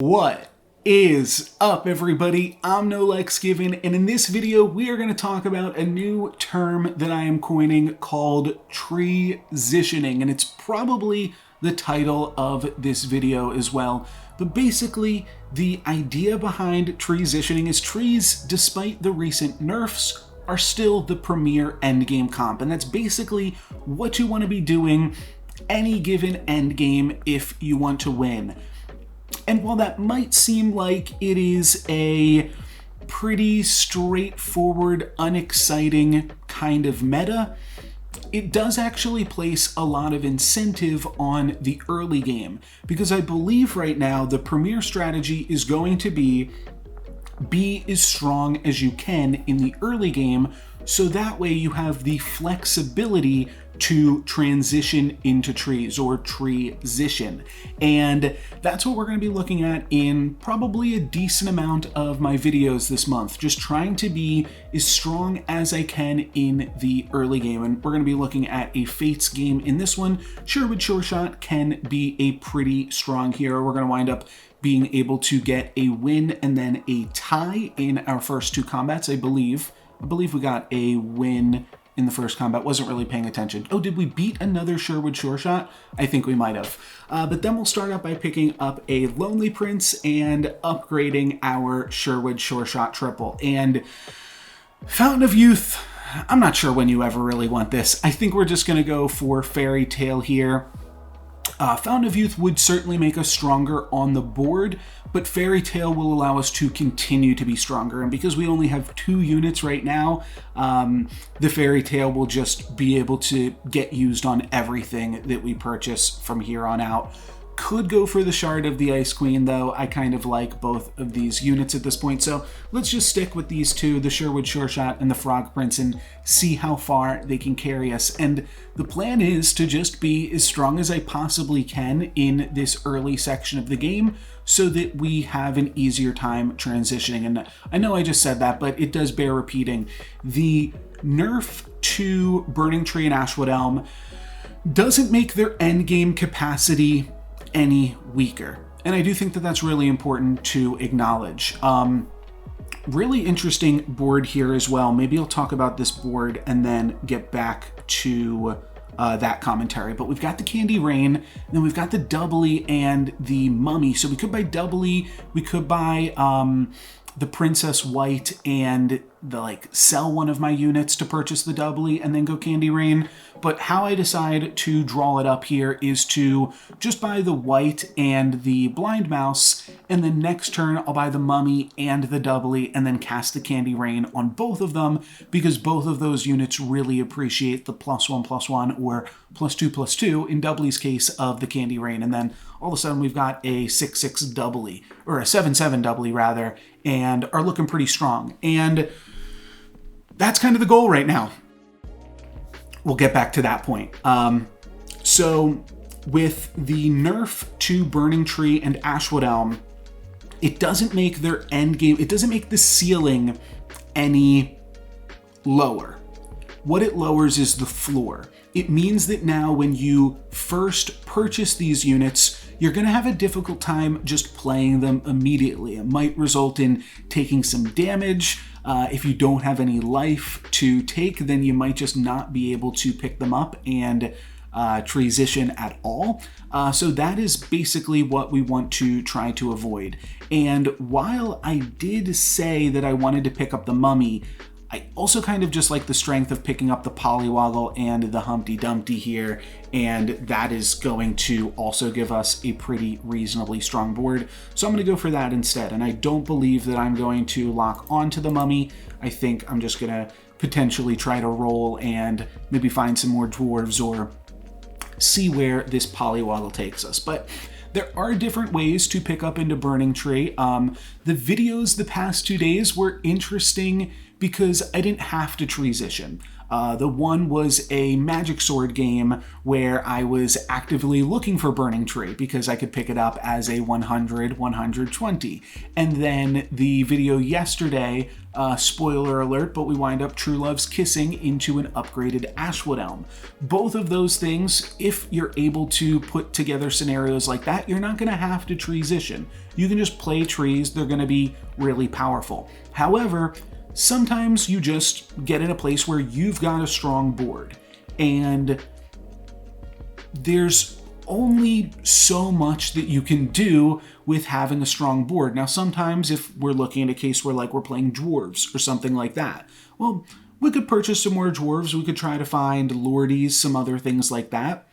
What is up, everybody? I'm NoLucksGiven, and in this video we are going to talk about a new term that I am coining called TREEsitioning, and it's probably the title of this video as well. But basically, the idea behind TREEsitioning is trees, despite the recent nerfs, are still the premier endgame comp, and that's basically what you want to be doing any given endgame if you want to win. And while that might seem like it is a pretty straightforward, unexciting kind of meta, it does actually place a lot of incentive on the early game, because I believe right now the premier strategy is going to be as strong as you can in the early game, so that way you have the flexibility to transition into trees, or TREEsition. And that's what we're going to be looking at in probably a decent amount of my videos this month, just trying to be as strong as I can in the early game. And we're going to be looking at a Fates game in this one. Sherwood Sure Shot can be a pretty strong hero. We're going to wind up being able to get a win and then a tie in our first two combats. I believe we got a win in the first combat. Wasn't really paying attention. Oh, did we beat another Sherwood Sure Shot? I think we might have. But then we'll start out by picking up a Lonely Prince and upgrading our Sherwood Sure Shot triple. And Fountain of Youth, I'm not sure when you ever really want this. I think we're just going to go for Fairy Tale here. Fountain of Youth would certainly make us stronger on the board, but Fairy Tale will allow us to continue to be stronger. And because we only have 2 units right now, the Fairy Tale will just be able to get used on everything that we purchase from here on out. Could go for the Shard of the Ice Queen, though. I kind of like both of these units at this point, so let's just stick with these two, the Sherwood Sure Shot and the Frog Prince, and see how far they can carry us. And the plan is to just be as strong as I possibly can in this early section of the game, so that we have an easier time transitioning. And I know I just said that, but it does bear repeating. The nerf to Burning Tree and Ashwood Elm doesn't make their endgame capacity any weaker. And I do think that that's really important to acknowledge. Really interesting board here as well. Maybe I'll talk about this board and then get back to that commentary. But we've got the Candy Rain, and then we've got the Doubly and the Mummy. So we could buy Doubly, we could buy the Princess White and sell one of my units to purchase the Doubly and then go Candy Rain. But how I decide to draw it up here is to just buy the White and the Blind Mouse, and then next turn I'll buy the Mummy and the Doubly and then cast the Candy Rain on both of them, because both of those units really appreciate the +1/+1 or +2/+2 in Doubly's case of the Candy Rain. And then all of a sudden we've got a 6/6 Doubly, or a 7/7 Doubly rather, and are looking pretty strong. And that's kind of the goal right now. We'll get back to that point. So with the nerf to Burning Tree and Ashwood Elm, it doesn't make their end game, it doesn't make the ceiling any lower. What it lowers is the floor. It means that now when you first purchase these units, you're going to have a difficult time just playing them immediately. It might result in taking some damage. If you don't have any life to take, then you might just not be able to pick them up and TREEsition at all. So that is basically what we want to try to avoid. And while I did say that I wanted to pick up the Mummy, I also kind of just like the strength of picking up the Polywoggle and the Humpty Dumpty here, and that is going to also give us a pretty reasonably strong board. So I'm going to go for that instead, and I don't believe that I'm going to lock onto the Mummy. I think I'm just going to potentially try to roll and maybe find some more dwarves or see where this Polywoggle takes us. But there are different ways to pick up into Burning Tree. The videos the past 2 days were interesting because I didn't have to TREEsition. The one was a magic sword game where I was actively looking for Burning Tree because I could pick it up as a 100, 120. And then the video yesterday, spoiler alert, but we wind up True Love's Kissing into an upgraded Ashwood Elm. Both of those things, if you're able to put together scenarios like that, you're not going to have to treesition. You can just play trees, they're going to be really powerful. However, sometimes you just get in a place where you've got a strong board, and there's only so much that you can do with having a strong board. Now, sometimes if we're looking at a case where like we're playing dwarves or something like that, well, we could purchase some more dwarves, we could try to find lordies, some other things like that.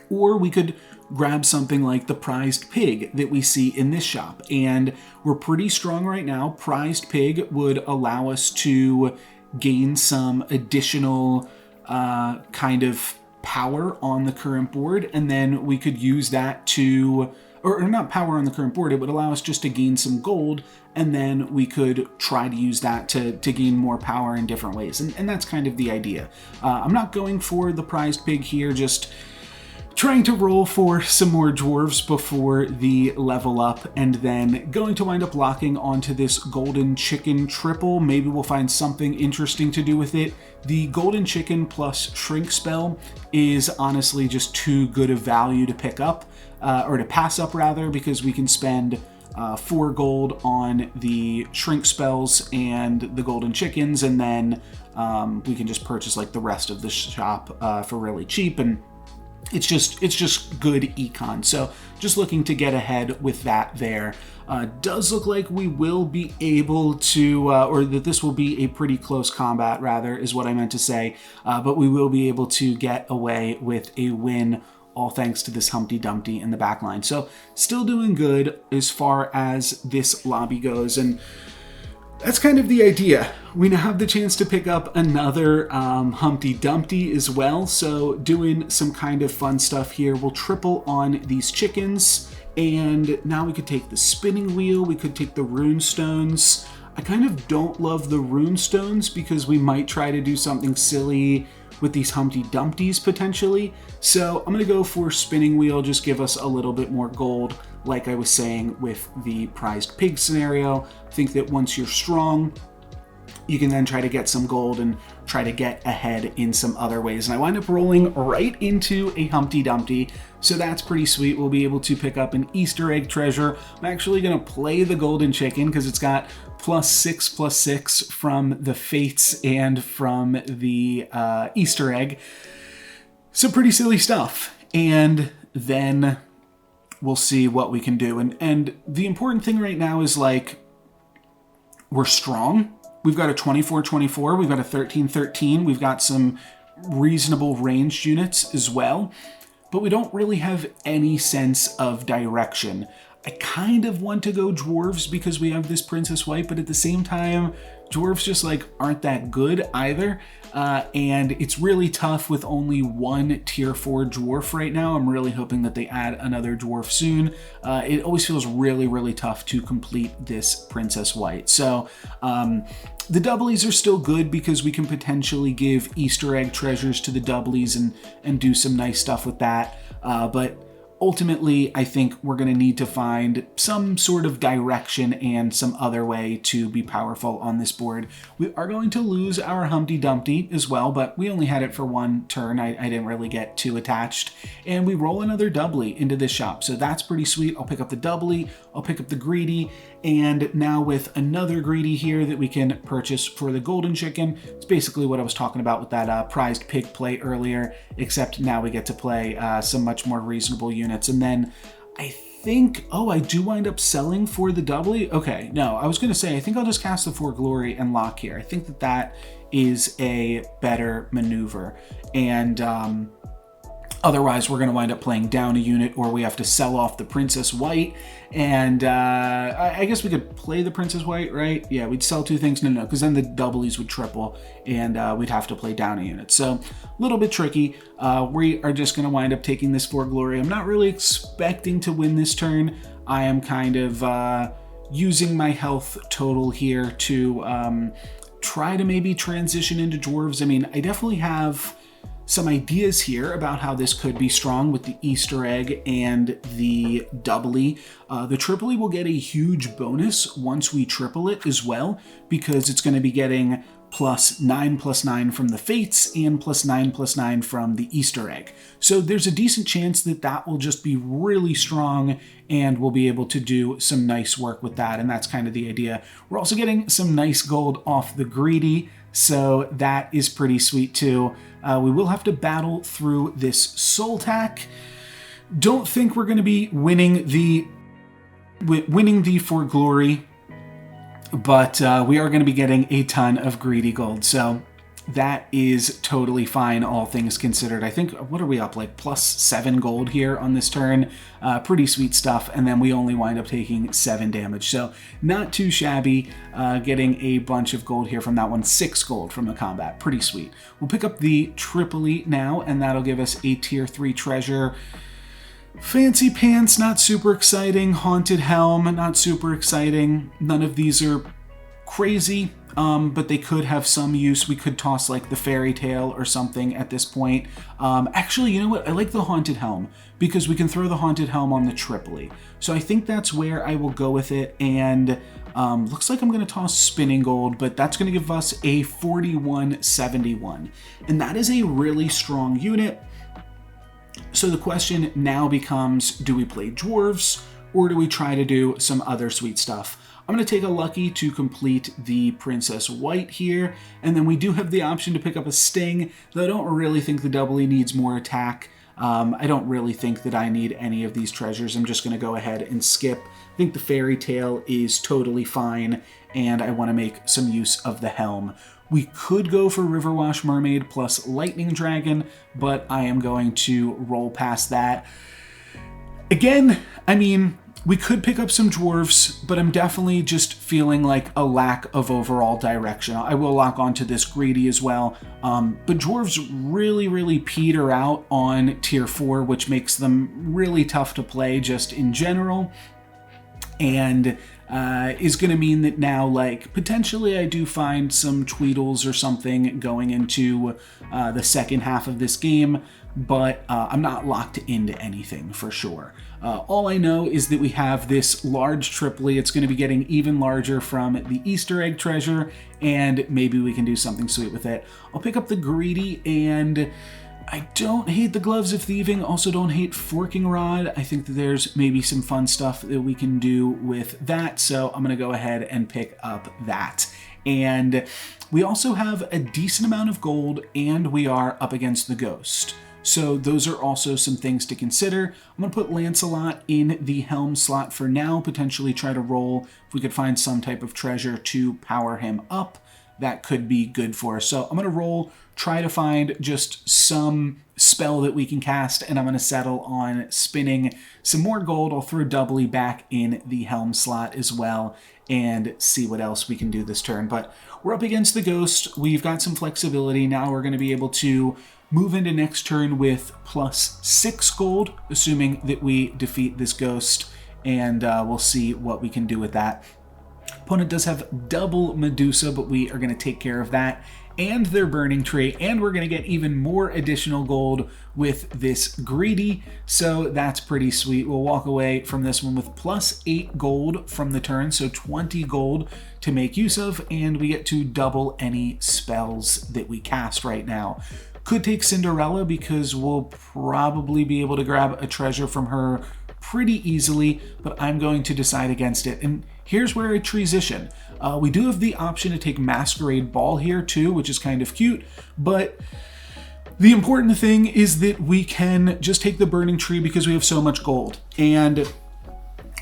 Or we could grab something like the Prized Pig that we see in this shop. And we're pretty strong right now. Prized Pig would allow us to gain some additional kind of power on the current board. And then we could use that to, or not power on the current board, it would allow us just to gain some gold. And then we could try to use that to gain more power in different ways. And that's kind of the idea. I'm not going for the Prized Pig here, just trying to roll for some more dwarves before the level up, and then going to wind up locking onto this golden chicken triple. Maybe we'll find something interesting to do with it. The golden chicken plus shrink spell is honestly just too good of value to pick up, or to pass up rather, because we can spend 4 gold on the shrink spells and the golden chickens, and then we can just purchase like the rest of the shop for really cheap, and it's just good econ. So just looking to get ahead with that there. Does look like we will be able to, or that this will be a pretty close combat rather, is what I meant to say. But we will be able to get away with a win, all thanks to this Humpty Dumpty in the back line. So still doing good as far as this lobby goes. And that's kind of the idea. We now have the chance to pick up another Humpty Dumpty as well, so doing some kind of fun stuff here. We'll triple on these chickens, and now we could take the spinning wheel, we could take the rune stones. I kind of don't love the rune stones because we might try to do something silly with these Humpty Dumpties potentially. So I'm gonna go for spinning wheel, just give us a little bit more gold. Like I was saying with the Prized Pig scenario, I think that once you're strong, you can then try to get some gold and try to get ahead in some other ways. And I wind up rolling right into a Humpty Dumpty, so that's pretty sweet. We'll be able to pick up an Easter egg treasure. I'm actually gonna play the golden chicken because it's got +6/+6 from the fates and from the Easter egg. So pretty silly stuff. And then we'll see what we can do. And the important thing right now is like, we're strong. We've got a 24/24, we've got a 13/13, we've got some reasonable ranged units as well, but we don't really have any sense of direction. I kind of want to go dwarves because we have this Princess White, but at the same time, dwarves just like aren't that good either. And it's really tough with only one tier 4 dwarf right now. I'm really hoping that they add another dwarf soon. It always feels really, really tough to complete this Princess White. So the doublies are still good because we can potentially give Easter egg treasures to the doublies and do some nice stuff with that. But ultimately, I think we're going to need to find some sort of direction and some other way to be powerful on this board. We are going to lose our Humpty Dumpty as well, but we only had it for one turn. I didn't really get too attached. And we roll another doubly into this shop, so that's pretty sweet. I'll pick up the doubly, I'll pick up the greedy, and now with another greedy here that we can purchase for the golden chicken. It's basically what I was talking about with that Prized Pig play earlier, except now we get to play some much more reasonable units. And then I think, oh, I do wind up selling for the doubly. Okay, no, I was going to say, I think I'll just cast the For Glory and lock here. I think that that is a better maneuver. And otherwise, we're going to wind up playing down a unit, or we have to sell off the Princess White. And I guess we could play the Princess White, right? Yeah, we'd sell 2 things. No, because then the doublies would triple, and we'd have to play down a unit. So a little bit tricky. We are just going to wind up taking this For Glory. I'm not really expecting to win this turn. I am kind of using my health total here to try to maybe transition into dwarves. I mean, I definitely have some ideas here about how this could be strong with the Easter egg and the doubly. The triply will get a huge bonus once we triple it as well, because it's going to be getting +9/+9 from the fates and +9/+9 from the Easter egg. So there's a decent chance that that will just be really strong and we'll be able to do some nice work with that. And that's kind of the idea. We're also getting some nice gold off the greedy, so that is pretty sweet too. We will have to battle through this soul tack. Don't think we're going to be winning the for glory, but we are going to be getting a ton of greedy gold, so that is totally fine, all things considered. I think, what are we up, like +7 gold here on this turn? Pretty sweet stuff, and then we only wind up taking 7 damage, so not too shabby. Getting a bunch of gold here from that one, 6 gold from the combat, pretty sweet. We'll pick up the Tripoli now, and that'll give us a tier 3 treasure. Fancy Pants, not super exciting. Haunted Helm, not super exciting. None of these are crazy, but they could have some use. We could toss like the Fairy Tale or something at this point. Actually, you know what? I like the Haunted Helm because we can throw the Haunted Helm on the Tripoli. So I think that's where I will go with it. And looks like I'm going to toss Spinning Gold, but that's going to give us a 4171. And that is a really strong unit. So the question now becomes, do we play dwarves or do we try to do some other sweet stuff? I'm going to take a lucky to complete the Princess White here, and then we do have the option to pick up a Sting, though I don't really think the doubly needs more attack. I don't really think that I need any of these treasures. I'm just going to go ahead and skip. I think the Fairy Tale is totally fine, and I want to make some use of the Helm. We could go for Riverwash Mermaid plus Lightning Dragon, but I am going to roll past that. Again, I mean, we could pick up some dwarves, but I'm definitely just feeling like a lack of overall direction. I will lock onto this greedy as well, but dwarves really peter out on tier 4, which makes them really tough to play just in general. And is going to mean that now, like, potentially I do find some Tweedles or something going into the second half of this game, but I'm not locked into anything for sure. All I know is that we have this large Tripoli. It's going to be getting even larger from the Easter egg treasure, and maybe we can do something sweet with it. I'll pick up the greedy, and I don't hate the Gloves of Thieving, also don't hate Forking Rod. I think that there's maybe some fun stuff that we can do with that, so I'm going to go ahead and pick up that. And we also have a decent amount of gold, and we are up against the Ghost. So those are also some things to consider. I'm going to put Lancelot in the Helm slot for now, potentially try to roll if we could find some type of treasure to power him up. That could be good for us. So I'm going to roll, try to find just some spell that we can cast, and I'm going to settle on spinning some more gold. I'll throw doubly back in the Helm slot as well and see what else we can do this turn. But we're up against the Ghost. We've got some flexibility. Now we're going to be able to move into next turn with +6 gold, assuming that we defeat this Ghost, and we'll see what we can do with that. Opponent does have double Medusa, but we are going to take care of that and their Burning Tree, and we're going to get even more additional gold with this greedy, so that's pretty sweet. We'll walk away from this one with +8 gold from the turn, so 20 gold to make use of, and we get to double any spells that we cast right now. Could take Cinderella because we'll probably be able to grab a treasure from her pretty easily, but I'm going to decide against it. And here's where I treesition. We do have the option to take Masquerade Ball here too, which is kind of cute, but the important thing is that we can just take the Burning Tree because we have so much gold. And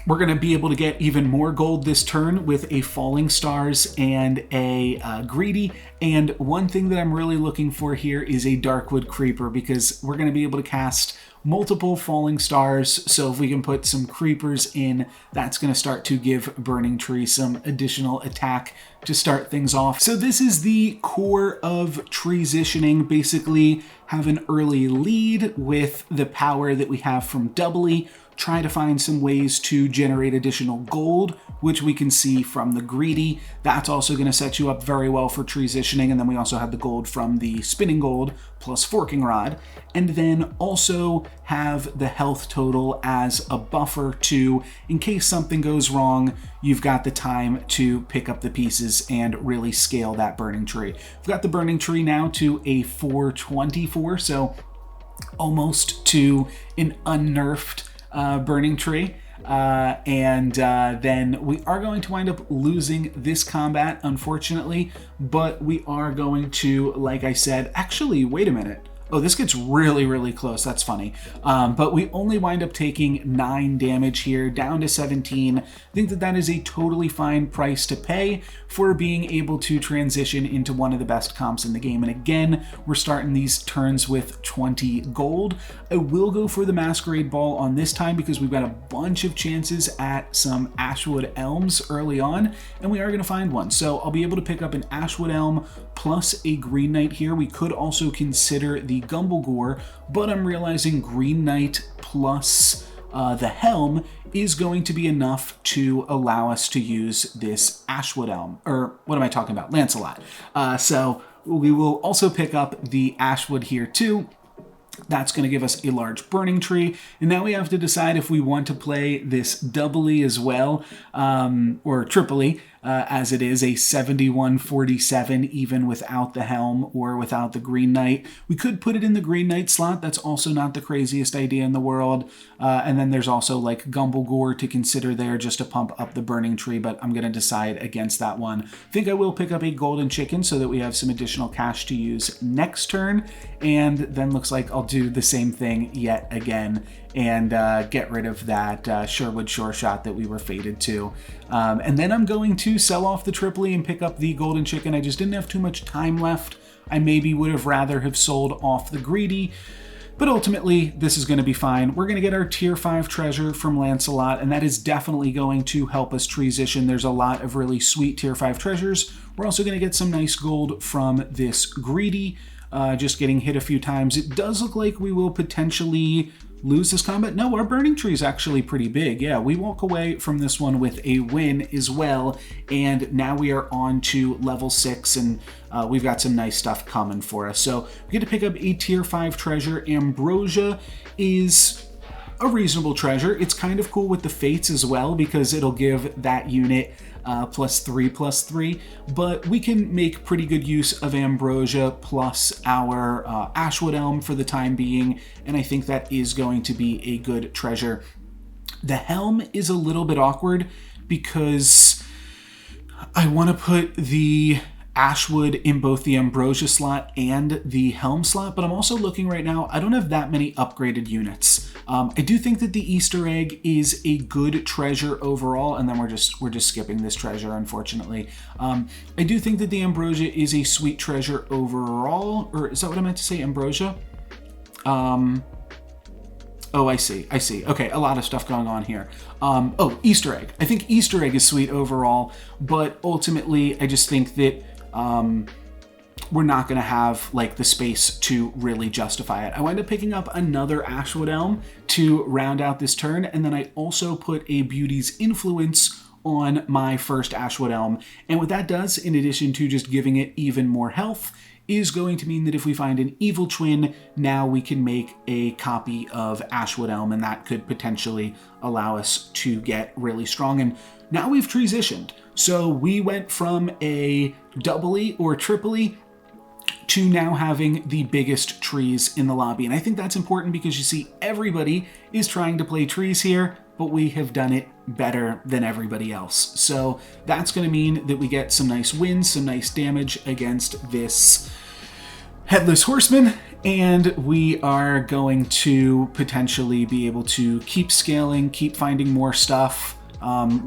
we're going to be able to get even more gold this turn with a Falling Stars and a Greedy. And one thing that I'm really looking for here is a Darkwood Creeper, because we're going to be able to cast multiple Falling Stars. So if we can put some Creepers in, that's going to start to give Burning Tree some additional attack to start things off. So this is the core of treesitioning, basically have an early lead with the power that we have from doubly, try to find some ways to generate additional gold, which we can see from the greedy. That's also going to set you up very well for TREEsitioning. And then we also have the gold from the spinning gold plus forking rod. And then also have the health total as a buffer to, in case something goes wrong, you've got the time to pick up the pieces and really scale that burning tree. We've got the burning tree now to a 424, so almost to an unnerfed burning tree. Then we are going to wind up losing this combat, unfortunately, but we are going to, like I said, actually, wait a minute. Oh, this gets really, really close. That's funny. But we only wind up taking 9 damage here, down to 17. I think that that is a totally fine price to pay for being able to transition into one of the best comps in the game. And again, we're starting these turns with 20 gold. I will go for the Masquerade Ball on this time because we've got a bunch of chances at some Ashwood Elms early on, and we are going to find one. So I'll be able to pick up an Ashwood Elm plus a Green Knight here. We could also consider the Gumblegore, but I'm realizing Green Knight plus the Helm is going to be enough to allow us to use this Ashwood Elm, or what am I talking about? Lancelot. So we will also pick up the Ashwood here too. That's going to give us a large burning tree. And now we have to decide if we want to play this doubly as well, or triply, as it is a 7147 even without the Helm or without the Green Knight. We could put it in the Green Knight slot. That's also not the craziest idea in the world. And then there's also like Gumblegore to consider there just to pump up the burning tree, but I'm going to decide against that one. I think I will pick up a golden chicken so that we have some additional cash to use next turn. And then looks like I'll do the same thing yet again and get rid of that Sherwood Shore Shot that we were fated to. And then I'm going to sell off the triply and pick up the golden chicken. I just didn't have too much time left. I maybe would have rather have sold off the greedy, but ultimately this is going to be fine. We're going to get our tier 5 treasure from Lancelot, and that is definitely going to help us TREEsition. There's a lot of really sweet tier 5 treasures. We're also going to get some nice gold from this greedy, just getting hit a few times. It does look like we will potentially lose this combat. No, our burning tree is actually pretty big. Yeah, we walk away from this one with a win as well, and now we are on to level 6, and we've got some nice stuff coming for us. So we get to pick up a tier 5 treasure. Ambrosia is a reasonable treasure. It's kind of cool with the fates as well because it'll give that unit +3/+3, but we can make pretty good use of Ambrosia plus our Ashwood Elm for the time being, and I think that is going to be a good treasure. The Helm is a little bit awkward because I want to put the Ashwood in both the Ambrosia slot and the Helm slot, but I'm also looking right now, I don't have that many upgraded units. I do think that the Easter egg is a good treasure overall, and then we're just skipping this treasure, unfortunately. I do think that the Ambrosia is a sweet treasure overall, or is that what I meant to say, Ambrosia? Oh, I see. Okay, a lot of stuff going on here. Oh, Easter egg. I think Easter egg is sweet overall, but ultimately I just think that we're not going to have like the space to really justify it. I wind up picking up another Ashwood Elm to round out this turn, and then I also put a Beauty's Influence on my first Ashwood Elm. And what that does, in addition to just giving it even more health, is going to mean that if we find an evil twin, now we can make a copy of Ashwood Elm, and that could potentially allow us to get really strong. And now we've TREEsitioned. So we went from a doubly or triply to now having the biggest trees in the lobby. And I think that's important because you see everybody is trying to play trees here, but we have done it better than everybody else. So that's going to mean that we get some nice wins, some nice damage against this Headless Horseman, and we are going to potentially be able to keep scaling, keep finding more stuff,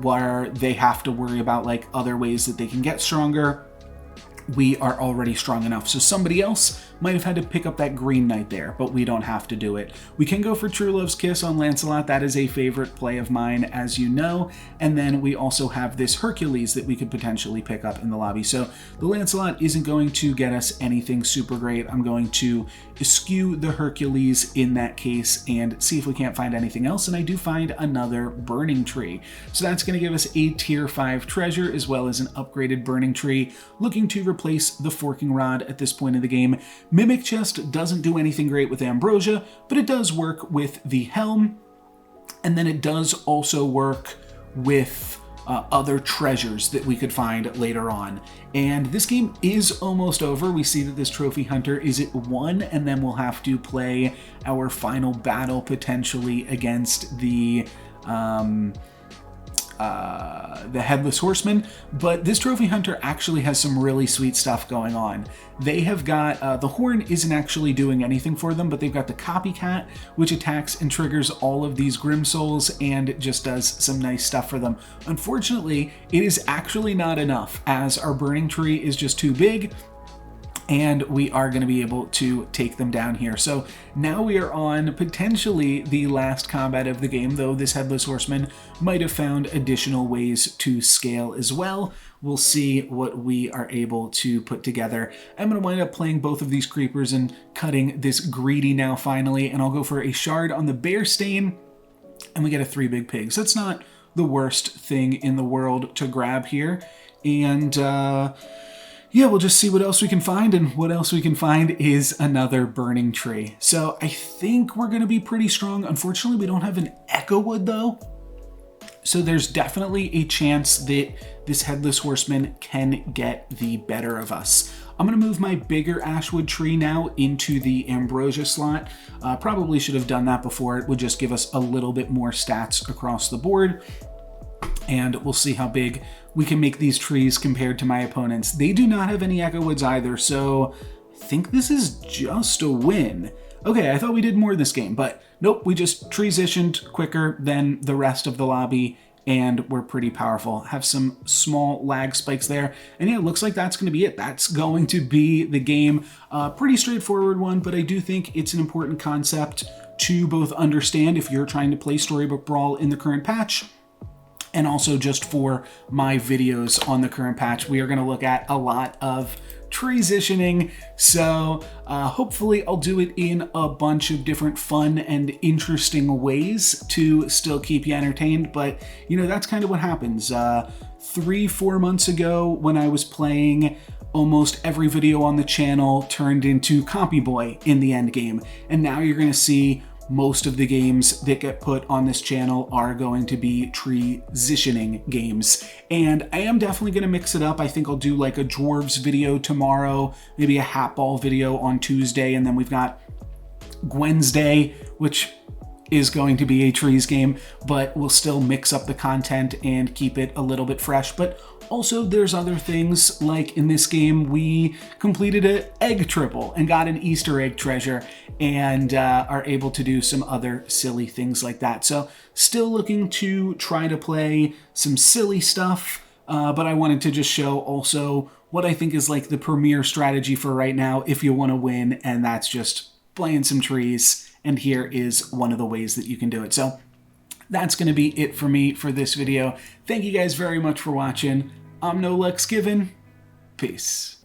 where they have to worry about like other ways that they can get stronger. we are already strong enough. So somebody else might have had to pick up that Green Knight there, but we don't have to do it. We can go for True Love's Kiss on Lancelot. That is a favorite play of mine, as you know. And then we also have this Hercules that we could potentially pick up in the lobby. So the Lancelot isn't going to get us anything super great. I'm going to eschew the Hercules in that case and see if we can't find anything else. And I do find another Burning Tree. So that's going to give us a tier 5 treasure as well as an upgraded Burning Tree, looking to replace the Forking Rod at this point in the game. Mimic Chest doesn't do anything great with Ambrosia, but it does work with the Helm, and then it does also work with other treasures that we could find later on. And this game is almost over. We see that this Trophy Hunter is at 1, and then we'll have to play our final battle potentially against the Headless Horseman, but this Trophy Hunter actually has some really sweet stuff going on. They have got, the Horn isn't actually doing anything for them, but they've got the Copycat, which attacks and triggers all of these Grim Souls and just does some nice stuff for them. Unfortunately, it is actually not enough, as our Burning Tree is just too big, and we are going to be able to take them down here. So now we are on potentially the last combat of the game, though this Headless Horseman might have found additional ways to scale as well. We'll see what we are able to put together. I'm going to wind up playing both of these creepers and cutting this Greedy now finally, and I'll go for a Shard on the Bear Stain, and we get a 3 big pigs. That's not the worst thing in the world to grab here. And yeah, we'll just see what else we can find, and what else we can find is another Burning Tree. So I think we're going to be pretty strong. Unfortunately, we don't have an Echo Wood though. So there's definitely a chance that this Headless Horseman can get the better of us. I'm going to move my bigger Ashwood tree now into the Ambrosia slot. Probably should have done that before. It would just give us a little bit more stats across the board. And we'll see how big we can make these trees compared to my opponents. They do not have any Echo Woods either, so I think this is just a win. Okay, I thought we did more this game, but nope, we just TREEsitioned quicker than the rest of the lobby, and we're pretty powerful. Have some small lag spikes there, and yeah, it looks like that's going to be it. That's going to be the game. Pretty straightforward one, but I do think it's an important concept to both understand if you're trying to play Storybook Brawl in the current patch, and also just for my videos on the current patch. We are going to look at a lot of TREEsitioning, so hopefully I'll do it in a bunch of different fun and interesting ways to still keep you entertained, but you know, that's kind of what happens. 3-4 months ago when I was playing, almost every video on the channel turned into Copy Boy in the end game, and now you're going to see most of the games that get put on this channel are going to be TREEsitioning games. And I am definitely going to mix it up. I think I'll do like a Dwarves video tomorrow, maybe a Hatball video on Tuesday, and then we've got Wednesday, which is going to be a Trees game, but we'll still mix up the content and keep it a little bit fresh. But also there's other things, like in this game we completed an egg triple and got an Easter egg treasure, and are able to do some other silly things like that. So still looking to try to play some silly stuff, but I wanted to just show also what I think is like the premier strategy for right now if you want to win, and that's just playing some trees. And here is one of the ways that you can do it. So that's going to be it for me for this video. Thank you guys very much for watching. I'm NoLucksGiven. Peace.